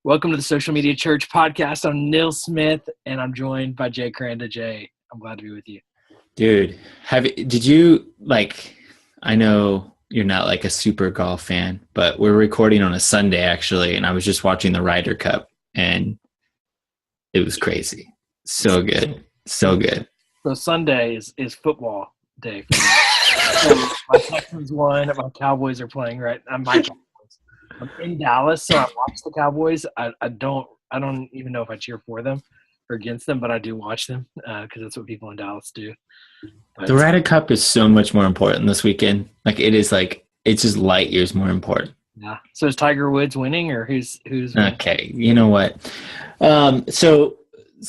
Welcome to the Social Media Church podcast. I'm Neil Smith, and I'm joined by Jay Cranda. Jay, I'm glad to be with you. Dude, did you I know you're not like a super golf fan, but we're recording on a Sunday actually, and I was just watching the Ryder Cup and it was crazy. So good. So good. So Sunday is football day for me. So my Texans won, my Cowboys are playing right. I'm in Dallas, so I watch the Cowboys. I don't even know if I cheer for them or against them, but I do watch them because that's what people in Dallas do. But the Ryder Cup is so much more important this weekend. It's just light years more important. Yeah. So is Tiger Woods winning, or who's winning? Okay. You know what? So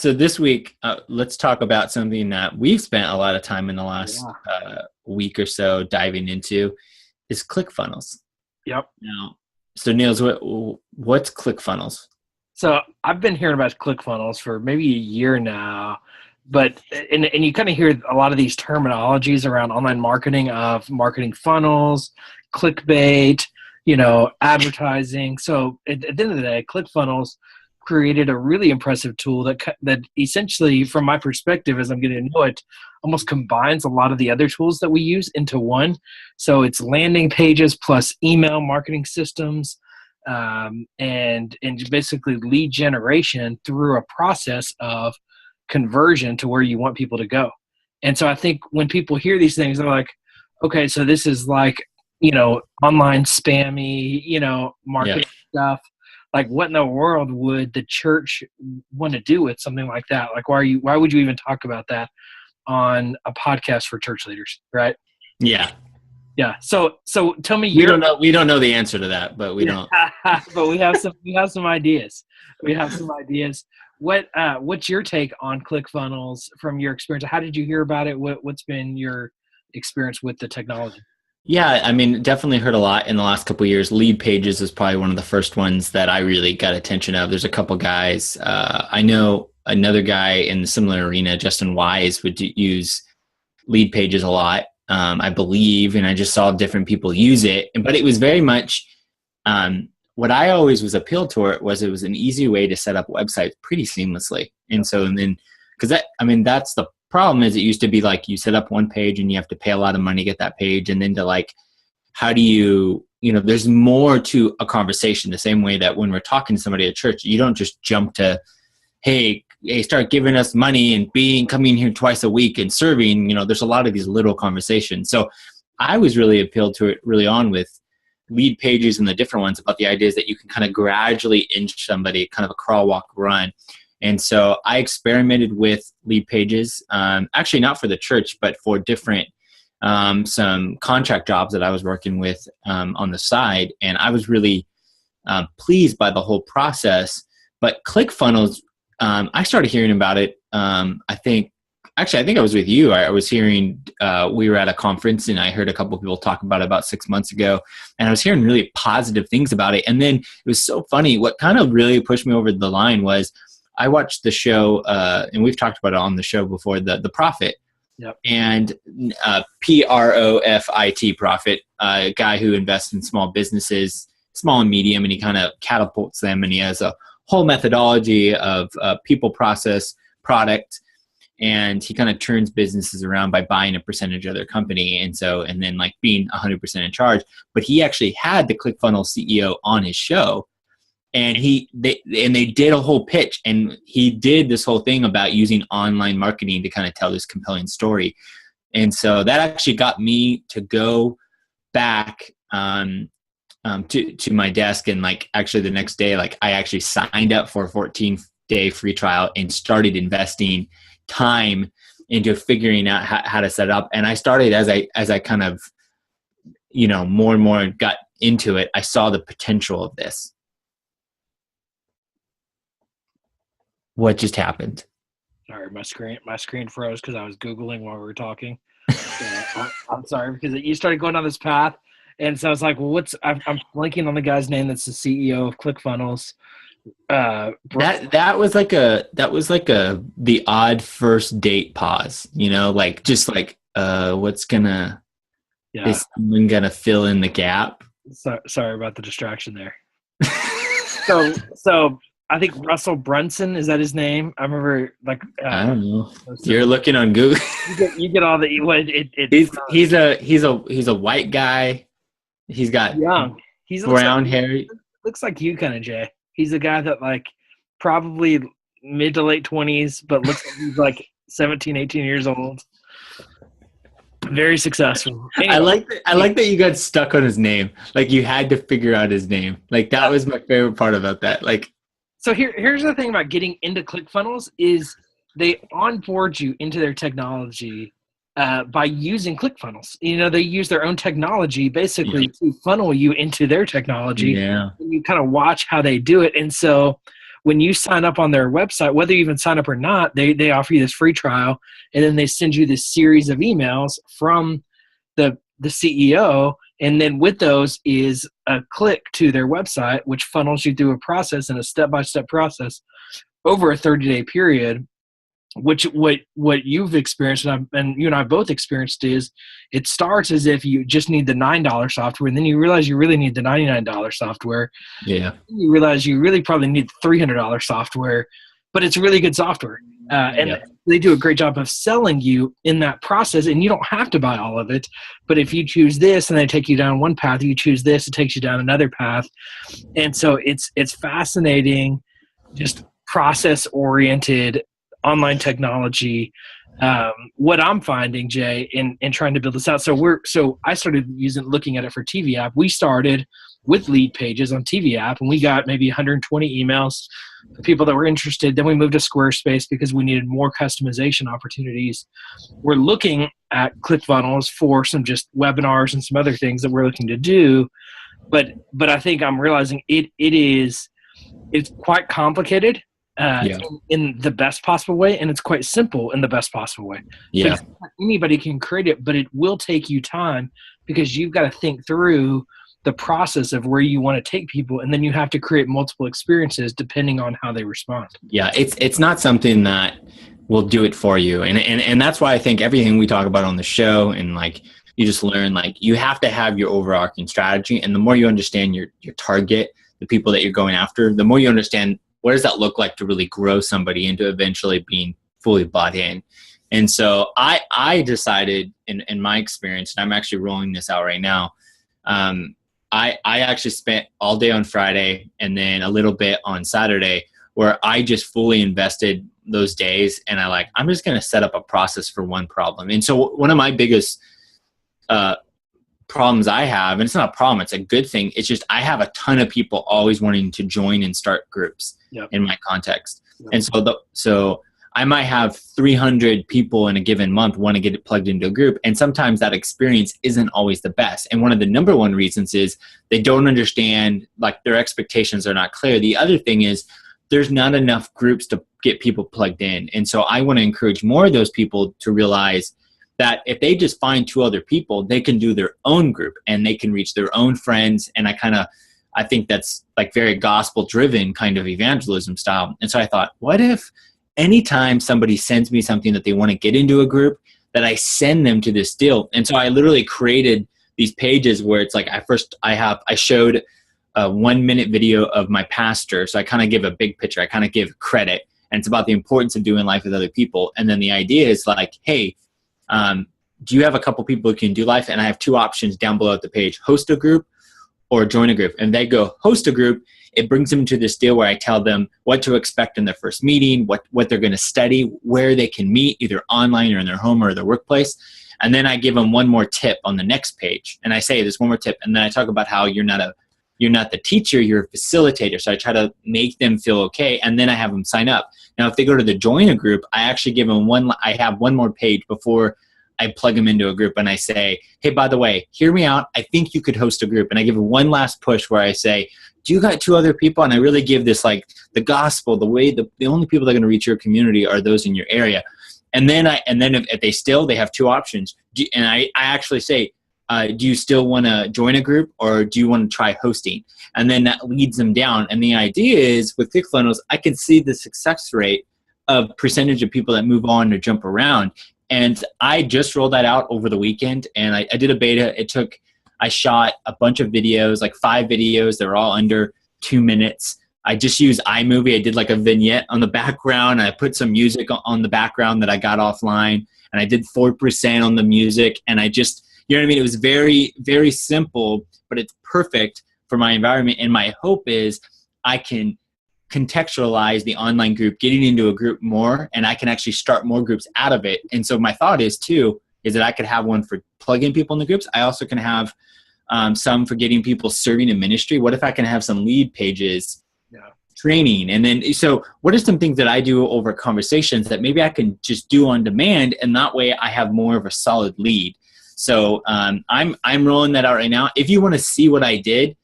this week, let's talk about something that we've spent a lot of time in the last week or so diving into is ClickFunnels. Yep. Now, so Niels, what's ClickFunnels? So I've been hearing about ClickFunnels for maybe a year now, but and you kind of hear a lot of these terminologies around online marketing of marketing funnels, clickbait, advertising. So at the end of the day, ClickFunnels created a really impressive tool that essentially, from my perspective, as I'm getting to know it, almost combines a lot of the other tools that we use into one. So it's landing pages plus email marketing systems, and basically lead generation through a process of conversion to where you want people to go. And so I think when people hear these things, they're like, okay, so this is like, online spammy, marketing stuff. Like, what in the world would the church want to do with something like that? Like, why would you even talk about that on a podcast for church leaders, right? Yeah. Yeah. So tell me, we don't know the answer to that, but we don't. But we have some ideas. We have some ideas. What's your take on ClickFunnels from your experience? How did you hear about it? What's been your experience with the technology? Yeah, I mean, definitely heard a lot in the last couple of years. Lead Pages is probably one of the first ones that I really got attention of. There's a couple guys. I know another guy in the similar arena, Justin Wise, would use Lead Pages a lot, I believe, and I just saw different people use it. But it was very much what I always was appealed to it was an easy way to set up websites pretty seamlessly. And then, because that's the problem is it used to be like you set up one page and you have to pay a lot of money to get that page. And then how do you, there's more to a conversation the same way that when we're talking to somebody at church, you don't just jump to, hey, start giving us money and coming here twice a week and serving, there's a lot of these little conversations. So I was really appealed to it early on with Lead Pages and the different ones about the ideas that you can kind of gradually inch somebody, kind of a crawl, walk, run. And so I experimented with Lead Pages, actually not for the church, but for different, some contract jobs that I was working with on the side. And I was really pleased by the whole process. But ClickFunnels, I started hearing about it. I think I was with you. I was hearing, we were at a conference and I heard a couple of people talk about it about 6 months ago. And I was hearing really positive things about it. And then it was so funny. What kind of really pushed me over the line was I watched the show, and we've talked about it on the show before, the Prophet. Yep. And Profit, Prophet, a guy who invests in small businesses, small and medium, and he kind of catapults them. And he has a whole methodology of people, process, product, and he kind of turns businesses around by buying a percentage of their company. And then like being 100% in charge. But he actually had the ClickFunnels CEO on his show. And they did a whole pitch, and he did this whole thing about using online marketing to kind of tell this compelling story. And so that actually got me to go back to my desk, and actually the next day, I actually signed up for a 14-day free trial and started investing time into figuring out how to set it up. And I started as I kind of, more and more got into it, I saw the potential of this. What just happened? Sorry, my screen froze because I was Googling while we were talking. I'm sorry, because you started going down this path, and so I was like, "Well, I'm blanking on the guy's name that's the CEO of ClickFunnels." That was the odd first date pause, what's gonna is someone gonna fill in the gap? Sorry about the distraction there. So I think Russell Brunson, is that his name? I remember I don't know. You're looking on Google. you get all the He's a white guy. He's got young. He's brown hair. Looks like you kind of, Jay. He's a guy that probably mid to late 20s, but looks like he's 17, 18 years old. Very successful. Anyway. I like that you got stuck on his name. You had to figure out his name. That was my favorite part about that. So here's the thing about getting into ClickFunnels is they onboard you into their technology by using ClickFunnels. They use their own technology basically to funnel you into their technology. Yeah. And you kind of watch how they do it. And so when you sign up on their website, whether you even sign up or not, they offer you this free trial, and then they send you this series of emails from the CEO. And then with those is a click to their website, which funnels you through a process and a step-by-step process over a 30-day period, which what you've experienced and you and I both experienced is it starts as if you just need the $9 software, and then you realize you really need the $99 software. Yeah. You realize you really probably need $300 software, but it's really good software. They do a great job of selling you in that process, and you don't have to buy all of it. But if you choose this and they take you down one path, you choose this, it takes you down another path. And so it's fascinating, just process-oriented online technology. What I'm finding, Jay, in trying to build this out. So I started looking at it for TV app. We started with lead pages on TV app, and we got maybe 120 emails of people that were interested. Then we moved to Squarespace because we needed more customization opportunities. We're looking at ClickFunnels for some just webinars and some other things that we're looking to do. But I think I'm realizing it's quite complicated. In the best possible way, and it's quite simple in the best possible way. Yeah. So anybody can create it, but it will take you time because you've got to think through the process of where you want to take people, and then you have to create multiple experiences depending on how they respond. Yeah, it's not something that will do it for you, and that's why I think everything we talk about on the show and you just learn you have to have your overarching strategy, and the more you understand your target, the people that you're going after, the more you understand what does that look like to really grow somebody into eventually being fully bought in. And so I decided in my experience, and I'm actually rolling this out right now, I actually spent all day on Friday and then a little bit on Saturday where I just fully invested those days, and I'm just going to set up a process for one problem. And so one of my biggest problems I have, and it's not a problem, it's a good thing, it's just I have a ton of people always wanting to join and start groups in my context. And so I might have 300 people in a given month want to get it plugged into a group, and sometimes that experience isn't always the best. And one of the number one reasons is they don't understand, their expectations are not clear. The other thing is there's not enough groups to get people plugged in. And so I want to encourage more of those people to realize that if they just find 2 other people, they can do their own group and they can reach their own friends. And I think that's very gospel driven kind of evangelism style. And so I thought, what if anytime somebody sends me something that they want to get into a group, that I send them to this deal? And so I literally created these pages where it's I showed a 1-minute video of my pastor. So I kind of give a big picture. I kind of give credit, and it's about the importance of doing life with other people. And then the idea is hey, do you have a couple people who can do life? And I have 2 options down below at the page: host a group or join a group. And they go host a group. It brings them to this deal where I tell them what to expect in their first meeting, what they're going to study, where they can meet, either online or in their home or their workplace. And then I give them one more tip on the next page. And I say, there's one more tip. And then I talk about how you're not the teacher, you're a facilitator. So I try to make them feel okay. And then I have them sign up. Now, if they go to the join a group, I actually give them I have one more page before I plug them into a group, and I say, hey, by the way, hear me out. I think you could host a group. And I give one last push where I say, do you got 2 other people? And I really give this the gospel, the way the only people that are going to reach your community are those in your area. And then if they have 2 options. And I actually say, do you still want to join a group, or do you want to try hosting? And then that leads them down. And the idea is with ClickFunnels, I can see the success rate of percentage of people that move on or jump around. And I just rolled that out over the weekend, and I did a beta. I shot a bunch of videos, 5 videos. They're all under 2 minutes. I just use iMovie. I did like a vignette on the background. I put some music on the background that I got offline, and I did 4% on the music. And I just, you know what I mean? It was very, very simple, but it's perfect for my environment. And my hope is I can contextualize the online group, getting into a group more, and I can actually start more groups out of it. And so my thought is too, is that I could have one for plug-in people in the groups. I also can have some for getting people serving in ministry. What if I can have some lead pages, training? And then, so what are some things that I do over conversations that maybe I can just do on demand, and that way I have more of a solid lead. So I'm rolling that out right now. If you want to see what I did,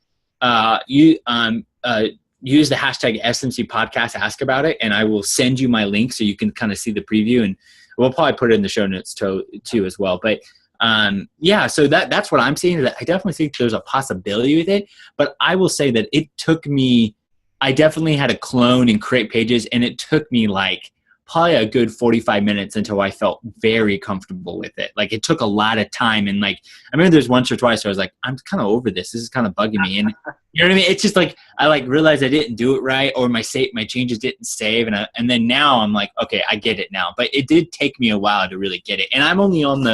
use the hashtag SMC Podcast, ask about it, and I will send you my link so you can kind of see the preview, and we'll probably put it in the show notes too as well. But so that's what I'm seeing. I definitely think there's a possibility with it, but I will say that it took me, I definitely had to clone and create pages, and it took me like probably a good 45 minutes until I felt very comfortable with it. Like, it took a lot of time. And like, I remember there's once or twice where I was like, I'm kind of over this. This is kind of bugging me. And you know what I mean? It's just like, I like realized I didn't do it right, or my changes didn't save. And then now I'm like, okay, I get it now. But it did take me a while to really get it. And I'm only on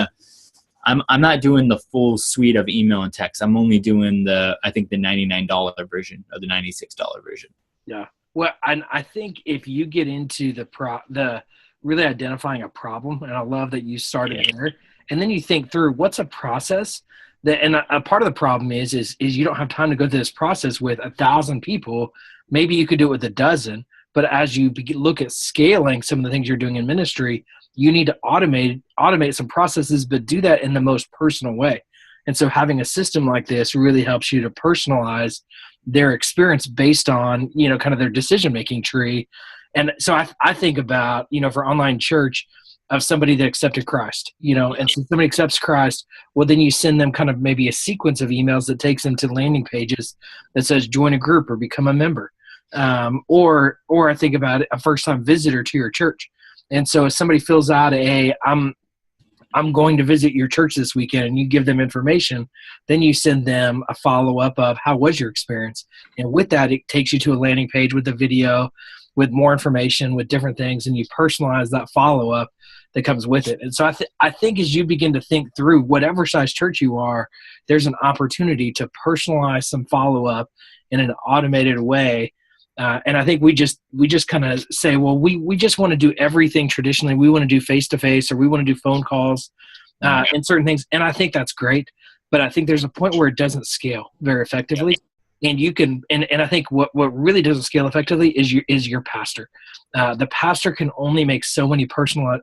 I'm not doing the full suite of email and text. I'm only doing I think the $99 version or the $96 version. Yeah. Well, and I think if you get into the really identifying a problem, and I love that you started there, and then you think through what's a process and a part of the problem is you don't have time to go through this process with 1,000 people. Maybe you could do it with 12, but as you look at scaling some of the things you're doing in ministry, you need to automate some processes, but do that in the most personal way. And so having a system like this really helps you to personalize their experience based on, kind of their decision-making tree. And so I think about, for online church, of somebody that accepted Christ, and so somebody accepts Christ, well, then you send them kind of maybe a sequence of emails that takes them to landing pages that says join a group or become a member. Or I think about a first-time visitor to your church. And so if somebody fills out I'm going to visit your church this weekend, and you give them information, then you send them a follow-up of how was your experience. And with that, it takes you to a landing page with a video, with more information, with different things, and you personalize that follow-up that comes with it. And so I think as you begin to think through whatever size church you are, there's an opportunity to personalize some follow-up in an automated way. And I think we just kind of say, well, we just want to do everything traditionally. We want to do face-to-face, or we want to do phone calls and certain things. And I think that's great. But I think there's a point where it doesn't scale very effectively. And you can, and I think what really doesn't scale effectively is your pastor. The pastor can only make so many personal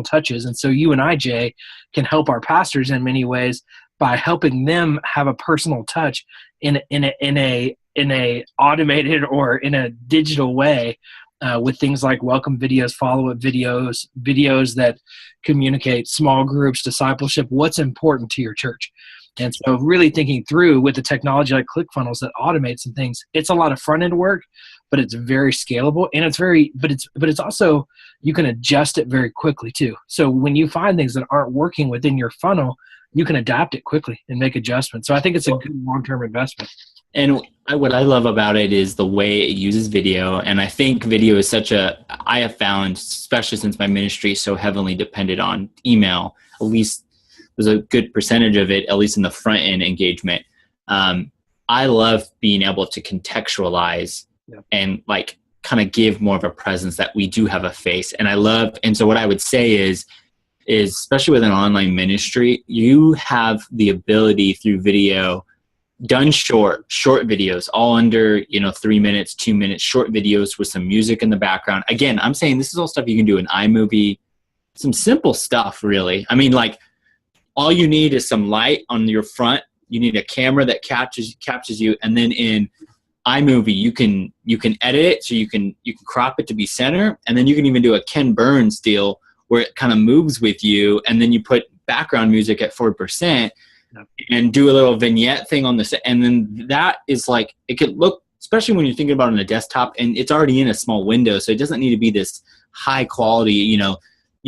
touches. And so you and I, Jay, can help our pastors in many ways by helping them have a personal touch in a automated or in a digital way, with things like welcome videos, follow-up videos that communicate small groups, discipleship, what's important to your church. And so really thinking through with the technology like ClickFunnels that automates some things, it's a lot of front-end work, but it's very scalable, and it's also, you can adjust it very quickly too. So when you find things that aren't working within your funnel, you can adapt it quickly and make adjustments. So I think it's a good long-term investment. And what I love about it is the way it uses video. And I think video is I have found, especially since my ministry is so heavily dependent on email, at least there's a good percentage of it, at least in the front end engagement. I love being able to contextualize and like kind of give more of a presence that we do have a face. And so what I would say is especially with an online ministry, you have the ability through video, done short videos, all under 3 minutes, 2 minutes, short videos with some music in the background. Again, I'm saying this is all stuff you can do in iMovie, some simple stuff really. I mean, like, all you need is some light on your front. You need a camera that captures you, and then in iMovie you can edit it, so you can crop it to be center, and then you can even do a Ken Burns deal where it kind of moves with you, and then you put background music at 4%. And do a little vignette thing on this. And then that is like, it could look, especially when you're thinking about it on a desktop, and it's already in a small window. So it doesn't need to be this high quality, you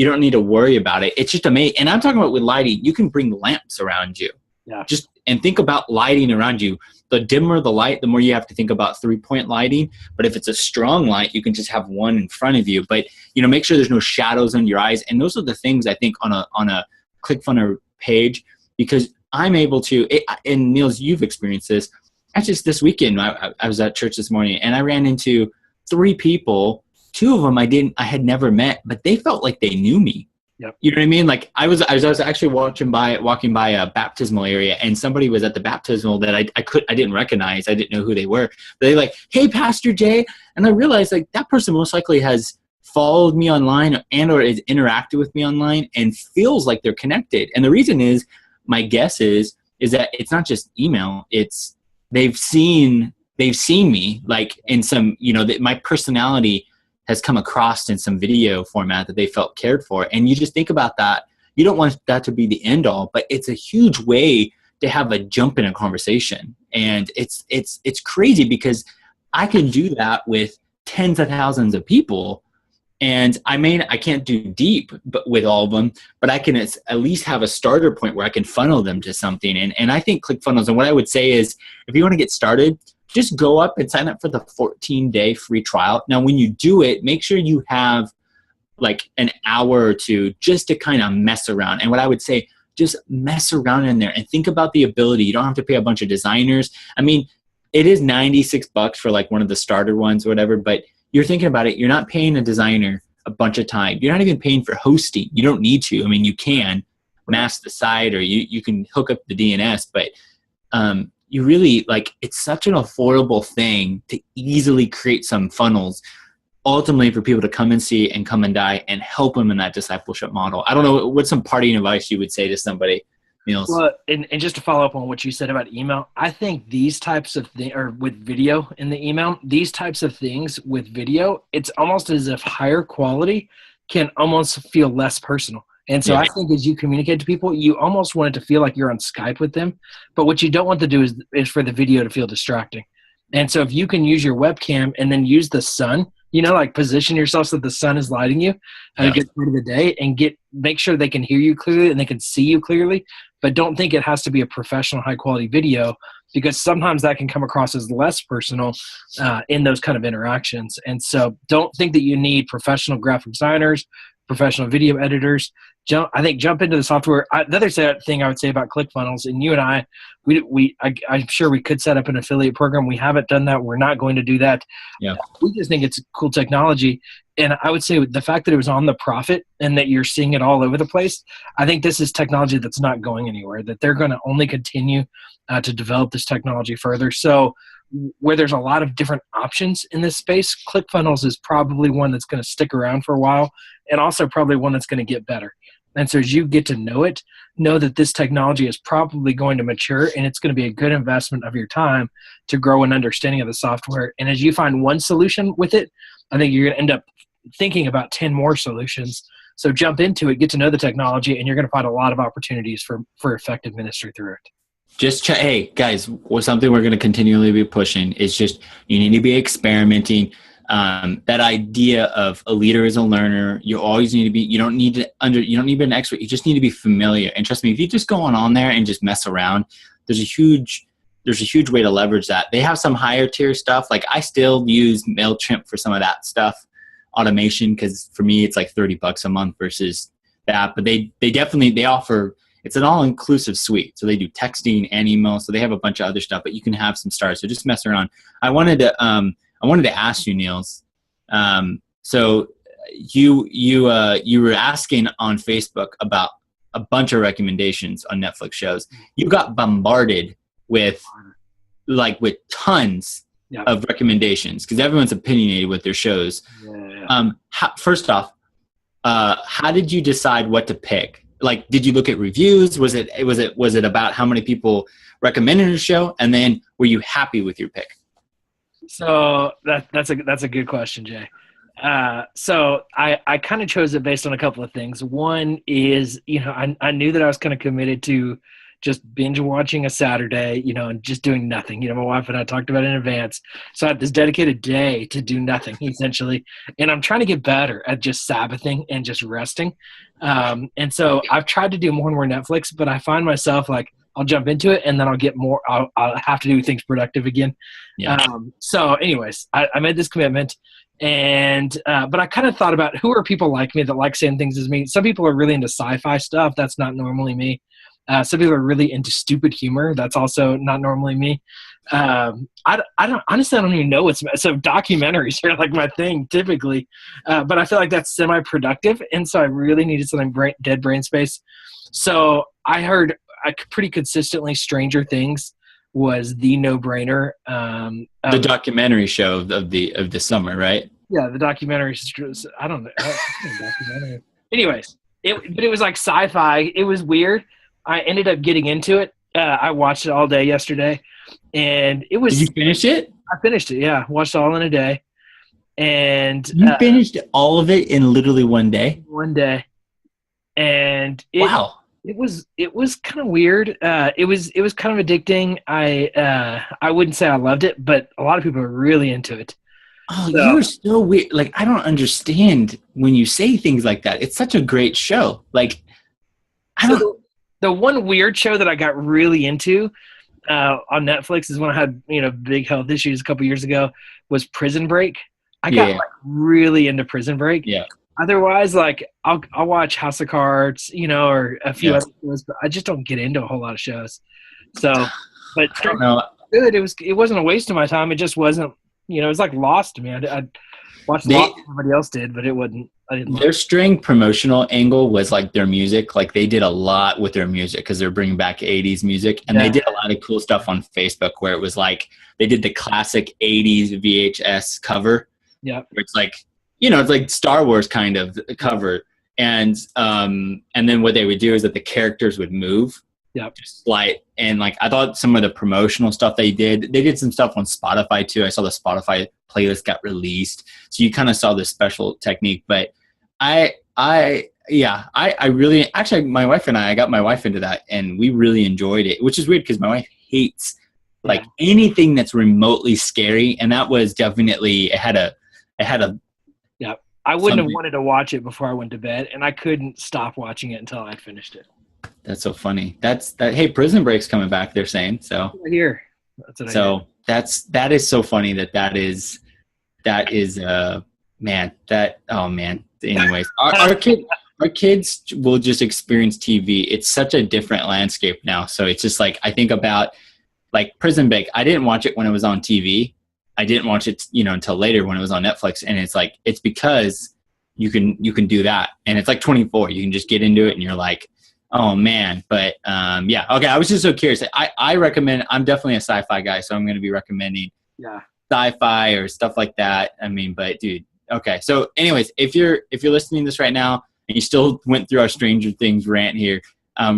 don't need to worry about it. It's just amazing. And I'm talking about with lighting, you can bring lamps around you. Yeah. And think about lighting around you. The dimmer the light, the more you have to think about 3-point lighting. But if it's a strong light, you can just have one in front of you. But make sure there's no shadows on your eyes. And those are the things I think on a ClickFunnels page, because I'm able to. And Niels, you've experienced this. Just this weekend, I was at church this morning, and I ran into 3 people. 2 of them I had never met, but they felt like they knew me. Yep. You know what I mean? Like I was actually walking by a baptismal area, and somebody was at the baptismal that I didn't recognize. I didn't know who they were. But they like, "Hey, Pastor Jay," and I realized like that person most likely has followed me online or is interacted with me online and feels like they're connected. And the reason is, my guess is that it's not just email. It's they've seen me like in some, that my personality has come across in some video format that they felt cared for. And you just think about that. You don't want that to be the end all, but it's a huge way to have a jump in a conversation. And it's crazy because I can do that with tens of thousands of people. And I can't do deep with all of them, but I can at least have a starter point where I can funnel them to something. And I think ClickFunnels, and what I would say is, if you want to get started, just go up and sign up for the 14-day free trial. Now, when you do it, make sure you have like an hour or 2 just to kind of mess around. And what I would say, just mess around in there and think about the ability. You don't have to pay a bunch of designers. I mean, it is $96 for like one of the starter ones or whatever, but you're thinking about it. You're not paying a designer a bunch of time. You're not even paying for hosting. You don't need to. I mean, you can mask the site, or you can hook up the DNS, but you really like, it's such an affordable thing to easily create some funnels, ultimately for people to come and see and come and die and help them in that discipleship model. I don't know, what's some parting advice you would say to somebody, Niels? Well, and just to follow up on what you said about email, I think these types of things, or with video in the email, these types of things with video, it's almost as if higher quality can almost feel less personal. And so I think as you communicate to people, you almost want it to feel like you're on Skype with them. But what you don't want to do is for the video to feel distracting. And so if you can use your webcam and then use the sun, like position yourself so that the sun is lighting you at a good part of the day, and make sure they can hear you clearly and they can see you clearly. But don't think it has to be a professional, high quality video, because sometimes that can come across as less personal in those kind of interactions. And so don't think that you need professional graphic designers, professional video editors. Jump into the software. The other thing I would say about ClickFunnels, and you and I'm sure we could set up an affiliate program. We haven't done that. We're not going to do that. Yeah. We just think it's cool technology. And I would say the fact that it was on the Prophet and that you're seeing it all over the place, I think this is technology that's not going anywhere, that they're going to only continue to develop this technology further. So where there's a lot of different options in this space, ClickFunnels is probably one that's going to stick around for a while, and also probably one that's going to get better. And so as you get to know it, know that this technology is probably going to mature, and it's going to be a good investment of your time to grow an understanding of the software. And as you find one solution with it, I think you're going to end up thinking about 10 more solutions. So jump into it, get to know the technology, and you're going to find a lot of opportunities for effective ministry through it. Hey guys, something we're going to continually be pushing is just, you need to be experimenting. That idea of a leader is a learner. You always need to be, you don't need to be an expert. You just need to be familiar. And trust me, if you just go on there and just mess around, there's a huge way to leverage that. They have some higher tier stuff. Like I still use MailChimp for some of that stuff, automation, because for me it's like $30 a month versus that. But they offer, it's an all-inclusive suite. So they do texting and email. So they have a bunch of other stuff, but you can have some stars. So just mess around. I wanted to ask you, Niels. So you were asking on Facebook about a bunch of recommendations on Netflix shows. You got bombarded with tons of recommendations because everyone's opinionated with their shows. Yeah. First off, how did you decide what to pick? Like, did you look at reviews? Was it about how many people recommended a show? And then were you happy with your pick? So that's a good question, Jay. So I kind of chose it based on a couple of things. One is, I knew that I was kind of committed to just binge watching a Saturday, and just doing nothing. My wife and I talked about it in advance. So I had this dedicated day to do nothing, essentially. And I'm trying to get better at just Sabbathing and just resting. And so I've tried to do more and more Netflix, but I find myself like I'll jump into it, and then I'll get more. I'll have to do things productive again. Yeah. So, anyways, I made this commitment, and but I kind of thought about who are people like me that like same things as me. Some people are really into sci-fi stuff. That's not normally me. Some people are really into stupid humor. That's also not normally me. I don't honestly, I don't even know what's so documentaries are like my thing typically, but I feel like that's semi-productive, and so I really needed something dead brain space. So I heard pretty consistently Stranger Things was the no-brainer. The documentary show of the summer, right? Yeah, the documentary. I don't know. Documentary. Anyways, but it was like sci-fi. It was weird. I ended up getting into it. I watched it all day yesterday, and it was. Did you finish it? I finished it. Yeah, watched it all in a day, and you finished all of it in literally one day. One day, and wow, it was kind of weird. It was kind of addicting. I wouldn't say I loved it, but a lot of people are really into it. Oh, so, you're so weird. Like, I don't understand when you say things like that. It's such a great show. Like, I don't. The one weird show that I got really into on Netflix is when I had big health issues a couple years ago was Prison Break. I got like really into Prison Break. Yeah. Otherwise, like I'll watch House of Cards, or a few other shows, but I just don't get into a whole lot of shows. So, but I don't know. Good. It wasn't a waste of my time. It just wasn't. It was like Lost to me. I watched Lost. Everybody else did, but it wasn't. I didn't. Their string promotional angle was like their music. Like they did a lot with their music because they're bringing back 80s music, and they did a lot of cool stuff on Facebook where it was like they did the classic 80s VHS cover. Yeah, where it's like it's like Star Wars kind of cover, and then what they would do is that the characters would move. Yeah, just like, and like I thought some of the promotional stuff they did some stuff on Spotify too. I saw the Spotify playlist got released, so you kind of saw this special technique. But I really actually my wife and I got my wife into that, and we really enjoyed it, which is weird because my wife hates like anything that's remotely scary, and that was definitely it had a yeah. I wouldn't have wanted to watch it before I went to bed, and I couldn't stop watching it until I'd finished it. That's so funny. Hey, Prison Break's coming back, they're saying. So right here. That's what I hear. That is so funny that is man. Anyways, our kids will just experience TV. It's such a different landscape now. So it's just like I think about like Prison Break. I didn't watch it when it was on TV. I didn't watch it, until later when it was on Netflix. And it's like it's because you can do that, and it's like 24. You can just get into it, and you're like, oh man. But okay. I was just so curious. I recommend. I'm definitely a sci-fi guy, so I'm going to be recommending sci-fi or stuff like that. I mean, but dude. Okay. So anyways, if you're listening to this right now and you still went through our Stranger Things rant here,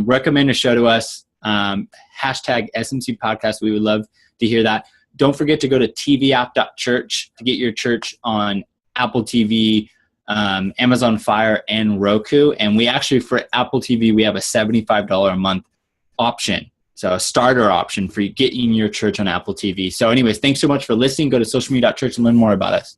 recommend a show to us. Hashtag SMC Podcast. We would love to hear that. Don't forget to go to tvapp.church to get your church on Apple TV, Amazon Fire, and Roku. And we actually, for Apple TV, we have a $75 a month option. So a starter option for getting your church on Apple TV. So anyways, thanks so much for listening. Go to socialmedia.church and learn more about us.